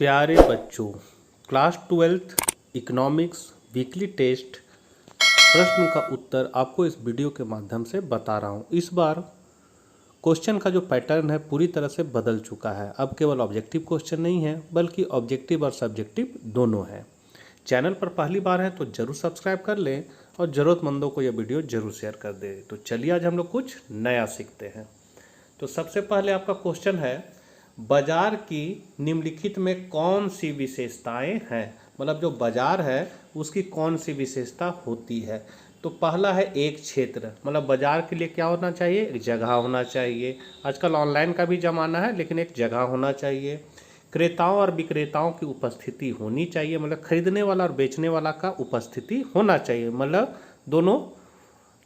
प्यारे बच्चों, class 12th economics weekly test प्रश्न का उत्तर आपको इस वीडियो के माध्यम से बता रहा हूँ। इस बार क्वेश्चन का जो पैटर्न है पूरी तरह से बदल चुका है। अब केवल ऑब्जेक्टिव क्वेश्चन नहीं है बल्कि ऑब्जेक्टिव और सब्जेक्टिव दोनों है। चैनल पर पहली बार है तो ज़रूर सब्सक्राइब कर लें और ज़रूरतमंदों को यह वीडियो ज़रूर शेयर कर दें। तो चलिए आज हम लोग कुछ नया सीखते हैं। तो सबसे पहले आपका क्वेश्चन है, बाजार की निम्नलिखित में कौन सी विशेषताएं हैं। मतलब जो बाजार है उसकी कौन सी विशेषता होती है। तो पहला है एक क्षेत्र, मतलब बाजार के लिए क्या होना चाहिए, एक जगह होना चाहिए। आजकल ऑनलाइन का भी ज़माना है लेकिन एक जगह होना चाहिए। क्रेताओं और विक्रेताओं की उपस्थिति होनी चाहिए, मतलब खरीदने वाला और बेचने वाला का उपस्थिति होना चाहिए। मतलब दोनों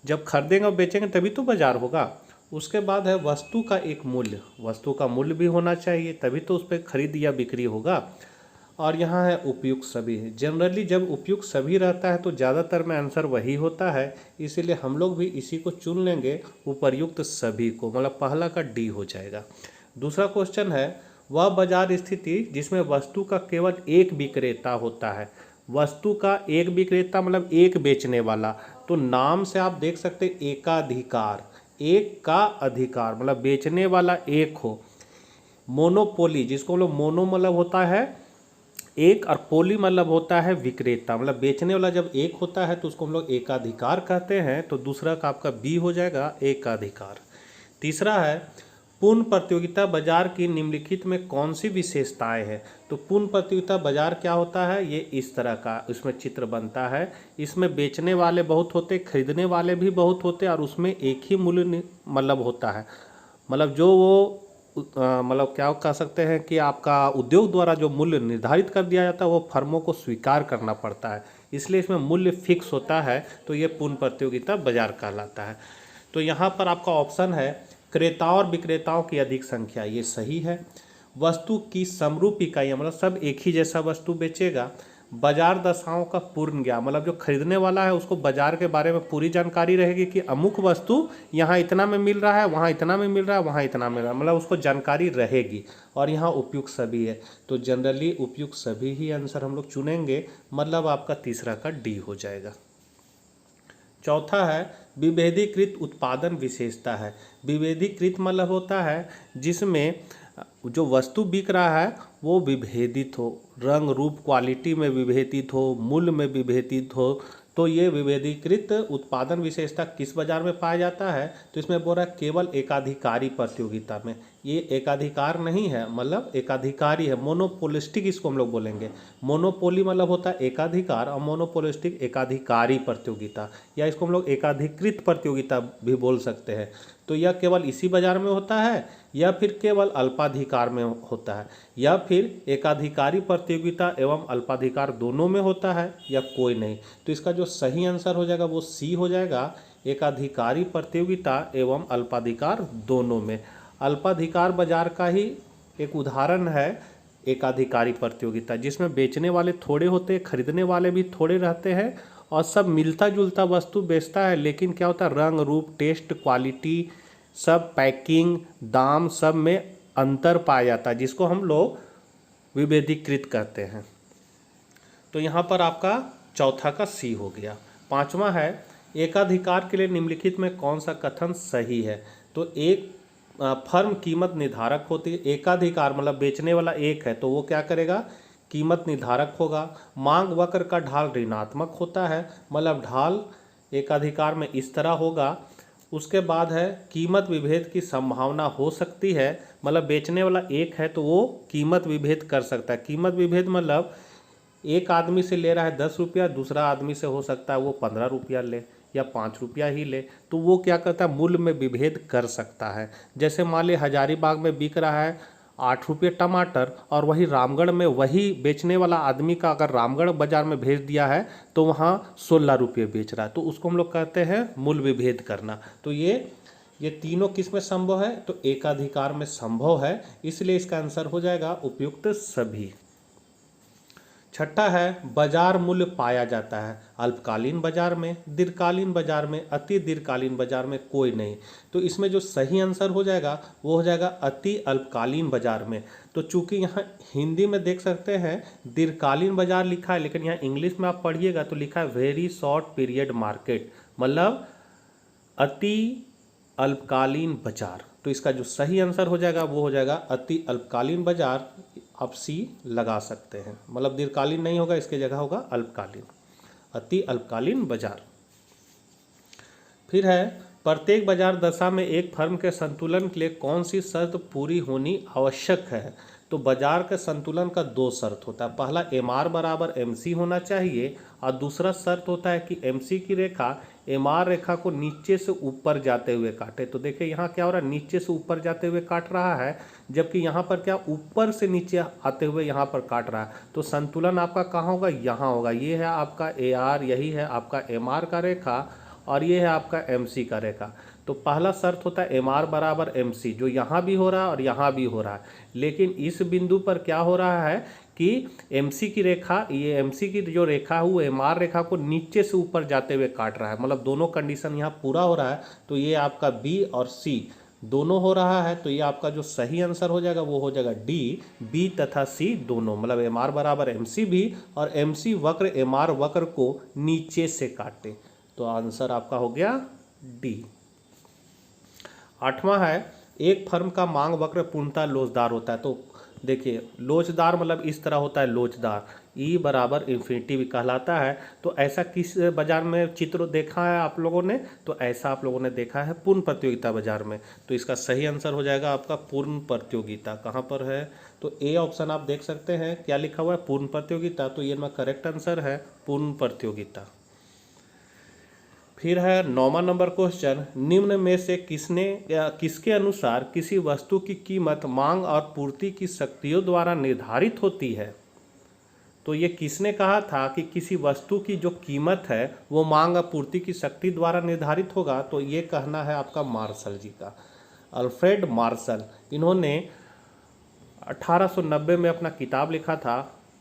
जब खरीदेंगे और बेचेंगे तभी तो बाजार होगा। उसके बाद है वस्तु का एक मूल्य, वस्तु का मूल्य भी होना चाहिए तभी तो उस पर खरीद या बिक्री होगा। और यहाँ है उपयुक्त सभी। जनरली जब उपयुक्त सभी रहता है तो ज़्यादातर में आंसर वही होता है, इसीलिए हम लोग भी इसी को चुन लेंगे, उपयुक्त सभी को। मतलब पहला का डी हो जाएगा। दूसरा क्वेश्चन है, वह बाजार स्थिति जिसमें वस्तु का केवल एक विक्रेता होता है। वस्तु का एक विक्रेता मतलब एक बेचने वाला। तो नाम से आप देख सकते एकाधिकार, एक का अधिकार मतलब बेचने वाला एक हो। मोनोपोली, जिसको हम लोग मोनो मतलब होता है एक और पोली मतलब होता है विक्रेता। मतलब बेचने वाला जब एक होता है तो उसको हम लोग एकाधिकार कहते हैं। तो दूसरा का आपका बी हो जाएगा, एकाधिकार। तीसरा है, पूर्ण प्रतियोगिता बाजार की निम्नलिखित में कौन सी विशेषताएं हैं। तो पूर्ण प्रतियोगिता बाजार क्या होता है, ये इस तरह का इसमें चित्र बनता है। इसमें बेचने वाले बहुत होते, खरीदने वाले भी बहुत होते और उसमें एक ही मूल्य मतलब होता है। मतलब जो वो मतलब क्या कह सकते हैं कि आपका उद्योग द्वारा जो मूल्य निर्धारित कर दिया जाता है वो फर्मों को स्वीकार करना पड़ता है, इसलिए इसमें मूल्य फिक्स होता है। तो ये पूर्ण प्रतियोगिता बाजार कहलाता है। तो यहाँ पर आपका ऑप्शन है क्रेताओं और विक्रेताओं की अधिक संख्या, ये सही है। वस्तु की समरूप इकाइयाँ मतलब सब एक ही जैसा वस्तु बेचेगा। बाजार दशाओं का पूर्ण ज्ञान, मतलब जो खरीदने वाला है उसको बाजार के बारे में पूरी जानकारी रहेगी कि अमुक वस्तु यहाँ इतना में मिल रहा है, वहाँ इतना में मिल रहा है, वहाँ इतना मिल रहा है, मतलब उसको जानकारी रहेगी। और यहाँ उपयुक्त सभी है तो जनरली उपयुक्त सभी ही आंसर हम लोग चुनेंगे, मतलब आपका तीसरा का डी हो जाएगा। चौथा है विभेदीकृत उत्पादन विशेषता है। विभेदीकृत मतलब होता है जिसमें जो वस्तु बिक रहा है वो विभेदित हो, रंग रूप क्वालिटी में विभेदित हो, मूल्य में विभेदित हो। तो ये विभेदीकृत उत्पादन विशेषता किस बाजार में पाया जाता है। तो इसमें बोल रहा है केवल एकाधिकारी प्रतियोगिता में। ये एकाधिकार नहीं है, मतलब एकाधिकारी है, मोनोपोलिस्टिक इसको हम लोग बोलेंगे। मोनोपोली मतलब होता है एकाधिकार और मोनोपोलिस्टिक एकाधिकारी प्रतियोगिता, या इसको हम लोग एकाधिकृत प्रतियोगिता भी बोल सकते हैं। तो यह केवल इसी बाजार में होता है या फिर केवल अल्पाधिकार में होता है, या फिर एकाधिकारी प्रतियोगिता एवं अल्पाधिकार दोनों में होता है, या कोई नहीं। तो इसका जो सही आंसर हो जाएगा वो सी हो जाएगा, एकाधिकारी प्रतियोगिता एवं अल्पाधिकार दोनों में। अल्पाधिकार बाजार का ही एक उदाहरण है एकाधिकारी प्रतियोगिता, जिसमें बेचने वाले थोड़े होते हैं, खरीदने वाले भी थोड़े रहते हैं और सब मिलता जुलता वस्तु बेचता है, लेकिन क्या होता है रंग रूप टेस्ट क्वालिटी सब पैकिंग दाम सब में अंतर पाया जाता है, जिसको हम लोग विभेदीकृत कहते हैं। तो यहाँ पर आपका चौथा का सी हो गया। पांचवा है एकाधिकार के लिए निम्नलिखित में कौन सा कथन सही है। तो एक फर्म कीमत निर्धारक होती है, एकाधिकार मतलब बेचने वाला एक है तो वो क्या करेगा, कीमत निर्धारक होगा। मांग वक्र का ढाल ऋणात्मक होता है, मतलब ढाल एकाधिकार में इस तरह होगा। उसके बाद है कीमत विभेद की संभावना हो सकती है, मतलब बेचने वाला एक है तो वो कीमत विभेद कर सकता है। कीमत विभेद मतलब एक आदमी से ले रहा है 10 रुपया, दूसरा आदमी से हो सकता है वो 15 रुपया ले या 5 रुपया ही ले, तो वो क्या करता है मूल्य में विभेद कर सकता है। जैसे मान ली हजारीबाग में बिक रहा है 8 रुपये टमाटर और वही रामगढ़ में वही बेचने वाला आदमी का अगर रामगढ़ बाजार में भेज दिया है तो वहाँ 16 रुपये बेच रहा है, तो उसको हम लोग कहते हैं मूल्य विभेद करना। तो ये तीनों किस में संभव है, तो एकाधिकार में संभव है, इसलिए इसका आंसर हो जाएगा उपयुक्त सभी। छठा है बाजार मूल्य पाया जाता है अल्पकालीन बाजार में, दीर्घकालीन बाजार में, अति दीर्घकालीन बाजार में कोई नहीं। तो इसमें जो सही आंसर हो जाएगा वो हो जाएगा अति अल्पकालीन बाजार में। तो चूंकि यहाँ हिंदी में देख सकते हैं दीर्घकालीन बाजार लिखा है, लेकिन यहाँ इंग्लिश में आप पढ़िएगा तो लिखा है वेरी शॉर्ट पीरियड मार्केट, मतलब अति अल्पकालीन बाजार। तो इसका जो सही आंसर हो जाएगा वो हो जाएगा अति अल्पकालीन बाजार। आप सी लगा सकते हैं, मतलब दीर्घकालीन नहीं होगा, इसके जगह होगा अल्पकालीन, अति अल्पकालीन बाजार। फिर है प्रत्येक बाजार दशा में एक फर्म के संतुलन के लिए कौन सी शर्त पूरी होनी आवश्यक है। तो बाजार के संतुलन का दो शर्त होता है, पहला एमआर बराबर एमसी होना चाहिए और दूसरा शर्त होता है कि एमसी की रेखा एमआर रेखा को नीचे से ऊपर जाते हुए काटे। तो देखिए यहाँ क्या हो रहा है, नीचे से ऊपर जाते हुए काट रहा है, जबकि यहाँ पर क्या ऊपर से नीचे आते हुए यहाँ पर काट रहा है। तो संतुलन आपका कहाँ होगा, यहाँ होगा। ये है आपका एआर, यही है आपका एमआर का रेखा और ये है आपका एमसी का रेखा। तो पहला शर्त होता है एमआर बराबर एमसी, जो यहाँ भी हो रहा है और यहाँ भी हो रहा है। लेकिन इस बिंदु पर क्या हो रहा है कि एमसी की रेखा, ये एमसी की जो रेखा है वो एमआर रेखा को नीचे से ऊपर जाते हुए काट रहा है, मतलब दोनों कंडीशन यहाँ पूरा हो रहा है। तो ये आपका बी और सी दोनों हो रहा है। तो ये आपका जो सही आंसर हो जाएगा वो हो जाएगा डी, बी तथा सी दोनों, मतलब एमआर बराबर एमसी भी और एमसी वक्र एमआर वक्र को नीचे से काटे। तो आंसर आपका हो गया डी। आठवां है एक फर्म का मांग वक्र पूर्णतः लोचदार होता है। तो देखिए लोचदार मतलब इस तरह होता है लोचदार, ई बराबर इन्फिनिटी भी कहलाता है। तो ऐसा किस बाजार में चित्र देखा है आप लोगों ने, तो ऐसा आप लोगों ने देखा है पूर्ण प्रतियोगिता बाजार में। तो इसका सही आंसर हो जाएगा आपका पूर्ण प्रतियोगिता। कहाँ पर है, तो ए ऑप्शन आप देख सकते हैं क्या लिखा हुआ है, पूर्ण प्रतियोगिता। तो ये करेक्ट आंसर है पूर्ण प्रतियोगिता। फिर है 9वां नंबर क्वेश्चन, निम्न में से किसने या किसके अनुसार किसी वस्तु की कीमत मांग और पूर्ति की शक्तियों द्वारा निर्धारित होती है। तो ये किसने कहा था कि किसी वस्तु की जो कीमत है वो मांग और पूर्ति की शक्ति द्वारा निर्धारित होगा। तो ये कहना है आपका मार्शल जी का, अल्फ्रेड मार्शल। इन्होंने 1890 में अपना किताब लिखा था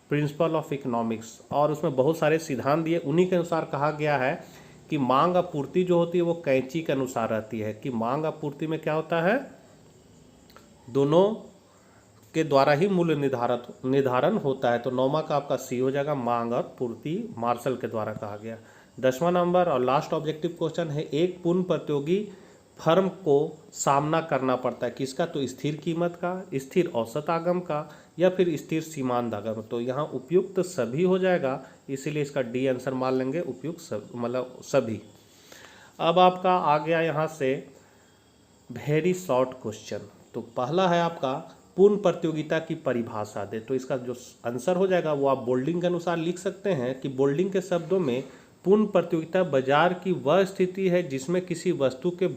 प्रिंसिपल ऑफ इकोनॉमिक्स, और उसमें बहुत सारे सिद्धांत दिए। उन्हीं के अनुसार कहा गया है कि मांग आपूर्ति जो होती है वो कैंची के अनुसार रहती है, कि मांग आपूर्ति में क्या होता है, दोनों के द्वारा ही मूल्य निर्धारण होता है। तो 9वां का आपका सी हो जाएगा, मांग और पूर्ति मार्शल के द्वारा कहा गया। 10वां नंबर और लास्ट ऑब्जेक्टिव क्वेश्चन है, एक पूर्ण प्रतियोगी फर्म को सामना करना पड़ता है किसका, तो स्थिर कीमत का, स्थिर औसत आगम का, या फिर स्थिर सीमांत आगम। तो यहाँ उपयुक्त सभी हो जाएगा, इसीलिए इसका डी आंसर मान लेंगे, उपयुक्त सब मतलब सभी। अब आपका आ गया यहाँ से वेरी शॉर्ट क्वेश्चन। तो पहला है आपका पूर्ण प्रतियोगिता की परिभाषा दे। तो इसका जो आंसर हो जाएगा वो आप बोल्डिंग के अनुसार लिख सकते हैं कि बोल्डिंग के शब्दों में पूर्ण प्रतियोगिता बाजार की वह स्थिति है जिसमें किसी वस्तु के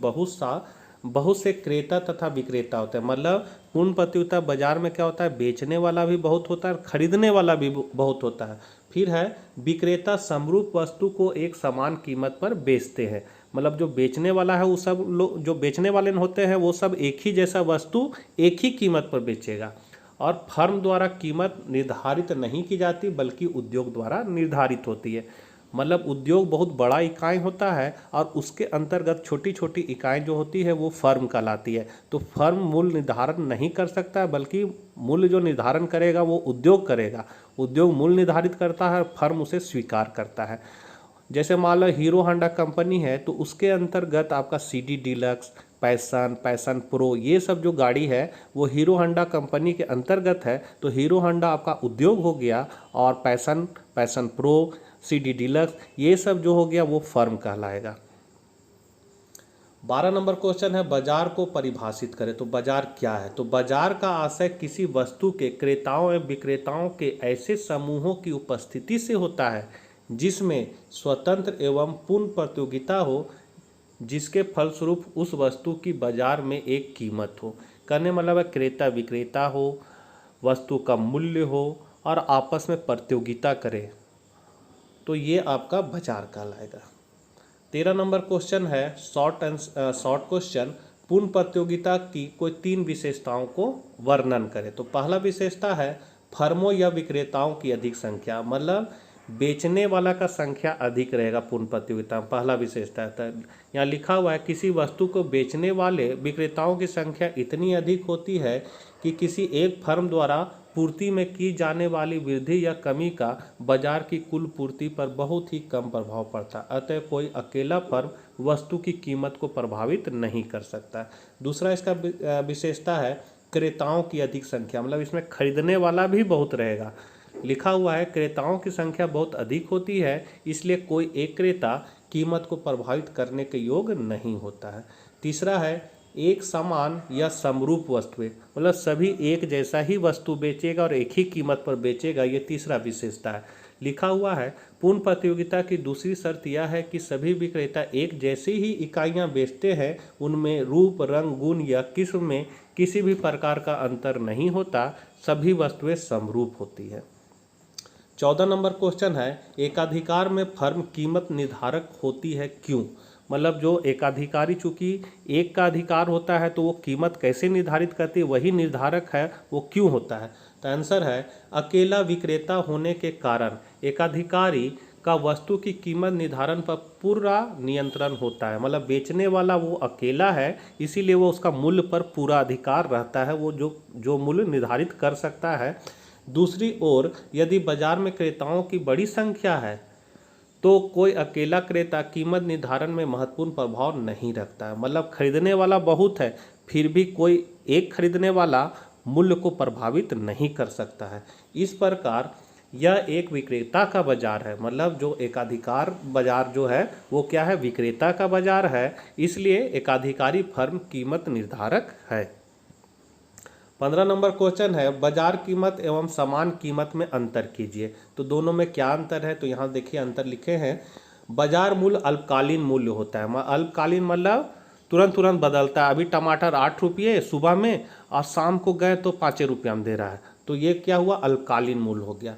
बहुत से क्रेता तथा विक्रेता होते हैं। मतलब पूर्ण प्रतियोगिता बाजार में क्या होता है, बेचने वाला भी बहुत होता है और खरीदने वाला भी बहुत होता है। फिर है विक्रेता समरूप वस्तु को एक समान कीमत पर बेचते हैं, मतलब जो बेचने वाला है वो सब लोग, जो बेचने वाले होते हैं वो सब एक ही जैसा वस्तु एक ही कीमत पर बेचेगा। और फर्म द्वारा कीमत निर्धारित नहीं की जाती बल्कि उद्योग द्वारा निर्धारित होती है। मतलब उद्योग बहुत बड़ा इकाई होता है और उसके अंतर्गत छोटी छोटी इकाई जो होती है वो फर्म कहलाती है। तो फर्म मूल्य निर्धारण नहीं कर सकता है, बल्कि मूल्य जो निर्धारण करेगा वो उद्योग करेगा। उद्योग मूल्य निर्धारित करता है, फर्म उसे स्वीकार करता है। जैसे मान लो हीरो होंडा कंपनी है तो उसके अंतर्गत आपका सीडी डीलक्स, पैशन प्रो, ये सब जो गाड़ी है वो हीरो होंडा कंपनी के अंतर्गत है। तो हीरो होंडा आपका उद्योग हो गया और पैशन प्रो, सीडी डीलक्स, ये सब जो हो गया वो फर्म कहलाएगा। 12 नंबर क्वेश्चन है, बाजार को परिभाषित करें। तो बाजार क्या है, तो बाजार का आशय किसी वस्तु के क्रेताओं एवं विक्रेताओं के ऐसे समूहों की उपस्थिति से होता है जिसमें स्वतंत्र एवं पूर्ण प्रतियोगिता हो, जिसके फलस्वरूप उस वस्तु की बाजार में एक कीमत हो। कहने मतलब है क्रेता विक्रेता हो, वस्तु का मूल्य हो और आपस में प्रतियोगिता करे, तो ये आपका बाजार कहलाएगा। 13 नंबर क्वेश्चन है शॉर्ट क्वेश्चन, पूर्ण प्रतियोगिता की कोई 3 विशेषताओं को वर्णन करें। तो पहला विशेषता है फर्मों या विक्रेताओं की अधिक संख्या, मतलब बेचने वाला का संख्या अधिक रहेगा पूर्ण प्रतियोगिता में, पहला विशेषता है। यहाँ लिखा हुआ है किसी वस्तु को बेचने वाले विक्रेताओं की संख्या इतनी अधिक होती है कि किसी एक फर्म द्वारा पूर्ति में की जाने वाली वृद्धि या कमी का बाजार की कुल पूर्ति पर बहुत ही कम प्रभाव पड़ता है। अतः कोई अकेला फर्म वस्तु की कीमत को प्रभावित नहीं कर सकता। दूसरा इसका विशेषता है क्रेताओं की अधिक संख्या, मतलब इसमें खरीदने वाला भी बहुत रहेगा। लिखा हुआ है क्रेताओं की संख्या बहुत अधिक होती है, इसलिए कोई एक क्रेता कीमत को प्रभावित करने के योग्य नहीं होता है। तीसरा है एक समान या समरूप वस्तुएं, मतलब सभी एक जैसा ही वस्तु बेचेगा और एक ही कीमत पर बेचेगा, ये तीसरा विशेषता है। लिखा हुआ है पूर्ण प्रतियोगिता की दूसरी शर्त यह है कि सभी विक्रेता एक जैसी ही इकाइयां बेचते हैं, उनमें रूप, रंग, गुण या किस्म में किसी भी प्रकार का अंतर नहीं होता, सभी वस्तुएं समरूप होती है। 14 नंबर क्वेश्चन है एकाधिकार में फर्म कीमत निर्धारक होती है क्यों? मतलब जो एकाधिकारी, चूंकि एक का अधिकार होता है तो वो कीमत कैसे निर्धारित करती है, वही निर्धारक है, वो क्यों होता है? तो आंसर है अकेला विक्रेता होने के कारण एकाधिकारी का वस्तु की कीमत निर्धारण पर पूरा नियंत्रण होता है। मतलब बेचने वाला वो अकेला है, इसीलिए वो उसका मूल्य पर पूरा अधिकार रहता है, वो जो मूल्य निर्धारित कर सकता है। दूसरी ओर यदि बाजार में क्रेताओं की बड़ी संख्या है तो कोई अकेला क्रेता कीमत निर्धारण में महत्वपूर्ण प्रभाव नहीं रखता है। मतलब खरीदने वाला बहुत है, फिर भी कोई एक खरीदने वाला मूल्य को प्रभावित नहीं कर सकता है। इस प्रकार यह एक विक्रेता का बाजार है, मतलब जो एकाधिकार बाजार जो है वो क्या है, विक्रेता का बाजार है, इसलिए एकाधिकारी फर्म कीमत निर्धारक है। 15 नंबर क्वेश्चन है बाजार कीमत एवं समान कीमत में अंतर कीजिए। तो दोनों में क्या अंतर है? तो यहाँ देखिए अंतर लिखे हैं। बाजार मूल्य अल्पकालीन मूल्य होता है। अल्पकालीन मतलब तुरंत बदलता है। अभी टमाटर 8 रुपये सुबह में और शाम को गए तो 5 रुपये में दे रहा है, तो ये क्या हुआ, अल्पकालीन मूल्य हो गया।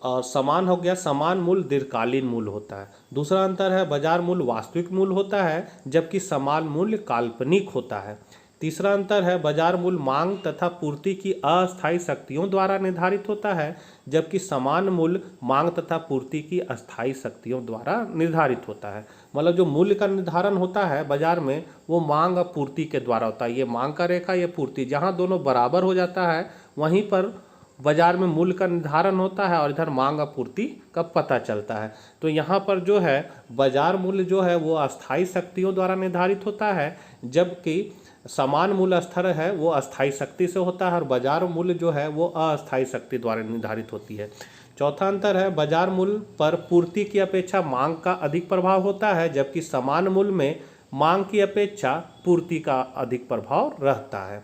और समान हो गया, समान मूल्य दीर्घकालीन मूल्य होता है। दूसरा अंतर है बाजार मूल्य वास्तविक मूल्य होता है, जबकि समान मूल्य काल्पनिक होता है। तीसरा अंतर है बाजार मूल्य मांग तथा पूर्ति की अस्थायी शक्तियों द्वारा निर्धारित होता है, जबकि समान मूल्य मांग तथा पूर्ति की अस्थायी शक्तियों द्वारा निर्धारित होता है। मतलब जो मूल्य का निर्धारण होता है बाजार में वो मांग और पूर्ति के द्वारा होता है। ये मांग का रेखा, ये पूर्ति, जहाँ दोनों बराबर हो जाता है वहीं पर बाजार में मूल्य का निर्धारण होता है और इधर मांग और पूर्ति का पता चलता है। तो यहाँ पर जो है बाजार मूल्य जो है वो अस्थायी शक्तियों द्वारा निर्धारित होता है, जबकि समान मूल्य स्तर है वो अस्थायी शक्ति से होता है और बाजार मूल्य जो है वो अस्थायी शक्ति द्वारा निर्धारित होती है। चौथा अंतर है बाजार मूल्य पर पूर्ति की अपेक्षा मांग का अधिक प्रभाव होता है, जबकि समान मूल्य में मांग की अपेक्षा पूर्ति का अधिक प्रभाव रहता है।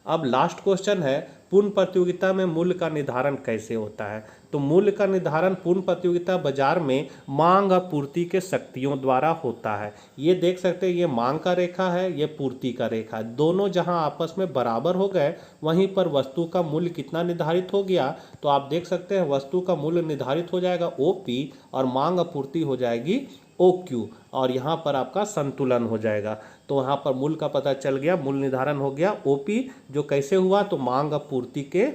अब लास्ट क्वेश्चन है पूर्ण प्रतियोगिता में मूल्य का निर्धारण कैसे होता है? तो मूल्य का निर्धारण पूर्ण प्रतियोगिता बाजार में मांग और पूर्ति के शक्तियों द्वारा होता है। ये देख सकते हैं, ये मांग का रेखा है, ये पूर्ति का रेखा है। दोनों जहां आपस में बराबर हो गए वहीं पर वस्तु का मूल्य कितना निर्धारित हो गया, तो आप देख सकते हैं वस्तु का मूल्य निर्धारित हो जाएगा OP और मांग और पूर्ति हो जाएगी OQ, और यहाँ पर आपका संतुलन हो जाएगा। तो यहाँ पर मूल्य का पता चल गया, मूल्य निर्धारण हो गया OP, जो कैसे हुआ, तो मांग और पूर्ति के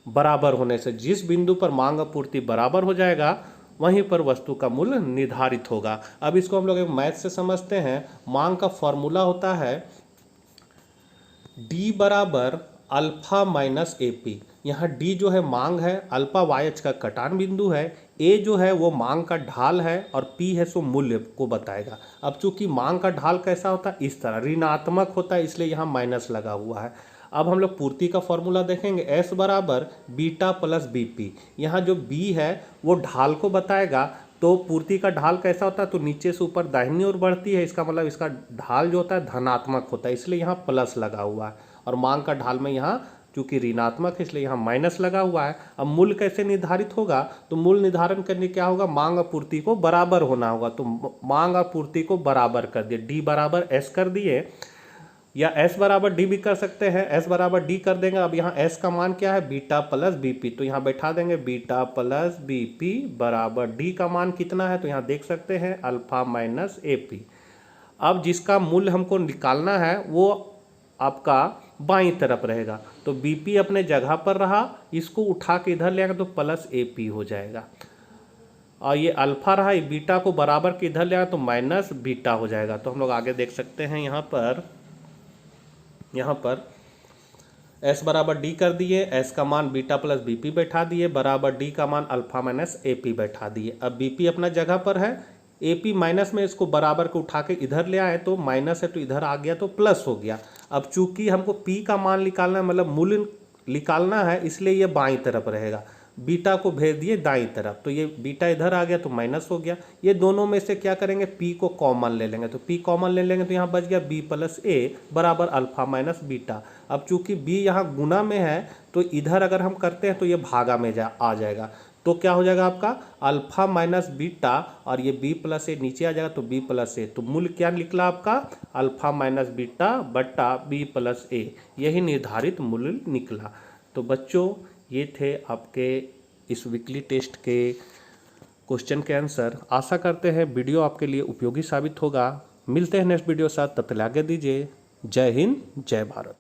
बराबर होने से। जिस बिंदु पर मांग और पूर्ति बराबर हो जाएगा वहीं पर वस्तु का मूल्य निर्धारित होगा। अब इसको हम लोग एक मैथ से समझते हैं। मांग का फॉर्मूला होता है D बराबर अल्फा माइनस AP। यहाँ D जो है मांग है, अल्फा YH का कटान बिंदु है, A जो है वो मांग का ढाल है और P है सो मूल्य को बताएगा। अब चूंकि मांग का ढाल कैसा होता है, इस तरह ऋणात्मक होता है, इसलिए यहाँ माइनस लगा हुआ है। अब हम लोग पूर्ति का फॉर्मूला देखेंगे, S बराबर बीटा प्लस BP। यहाँ जो B है वो ढाल को बताएगा, तो पूर्ति का ढाल कैसा होता है, तो नीचे से ऊपर दाहिनी ओर बढ़ती है, इसका मतलब इसका ढाल जो होता है धनात्मक होता है, इसलिए यहाँ प्लस लगा हुआ है। और मांग का ढाल में यहाँ चूंकि ऋणात्मक है इसलिए यहाँ माइनस लगा हुआ है। अब मूल्य कैसे निर्धारित होगा, तो मूल्य निर्धारण करने क्या होगा, मांग और पूर्ति को बराबर होना होगा। तो मांग और पूर्ति को बराबर कर दिए, D बराबर S कर दिए, या S बराबर D भी कर सकते हैं, S बराबर D कर देंगे। अब यहाँ S का मान क्या है, बीटा प्लस BP, तो यहाँ बैठा देंगे बीटा प्लस BP बराबर D का मान कितना है, तो यहाँ देख सकते हैं अल्फा माइनस AP। अब जिसका मूल्य हमको निकालना है वो आपका बाईं तरफ रहेगा। तो बीपी अपने जगह पर रहा, इसको उठा के इधर ले आएंगे तो प्लस एपी हो जाएगा। और ये अल्फा रहा, ये बीटा को बराबर के इधर ले आएगा तो माइनस बीटा हो जाएगा। तो हम लोग आगे देख सकते हैं यहाँ पर S बराबर डी कर दिए, S का मान बीटा प्लस बीपी बैठा दिए, बराबर डी का मान अल्फा माइनस एपी बैठा दिए। अब बीपी अपना जगह पर है, एपी माइनस में इसको बराबर को उठा के इधर ले आए तो माइनस है तो इधर आ गया तो प्लस हो गया। अब चूंकि हमको पी का मान निकालना है, मतलब मूल्य निकालना है, इसलिए ये बाईं तरफ रहेगा। बीटा को भेज दिए दाईं तरफ, तो ये बीटा इधर आ गया तो माइनस हो गया। ये दोनों में से क्या करेंगे, पी को कॉमन ले लेंगे, तो पी कॉमन ले लेंगे तो यहाँ बच गया बी प्लस ए बराबर अल्फा माइनस बीटा। अब चूंकि बी यहाँ गुना में है तो इधर अगर हम करते हैं तो ये भागा में आ जाएगा। तो क्या हो जाएगा आपका अल्फा माइनस बीटा, और ये बी प्लस ए नीचे आ जाएगा तो बी प्लस ए। तो मूल्य क्या निकला आपका, अल्फा माइनस बीटा बट्टा बी प्लस ए, यही निर्धारित मूल्य निकला। तो बच्चों ये थे आपके इस वीकली टेस्ट के क्वेश्चन के आंसर। आशा करते हैं वीडियो आपके लिए उपयोगी साबित होगा। मिलते हैं नेक्स्ट वीडियो साथ, तब तक आगे दीजिए। जय हिंद, जय भारत।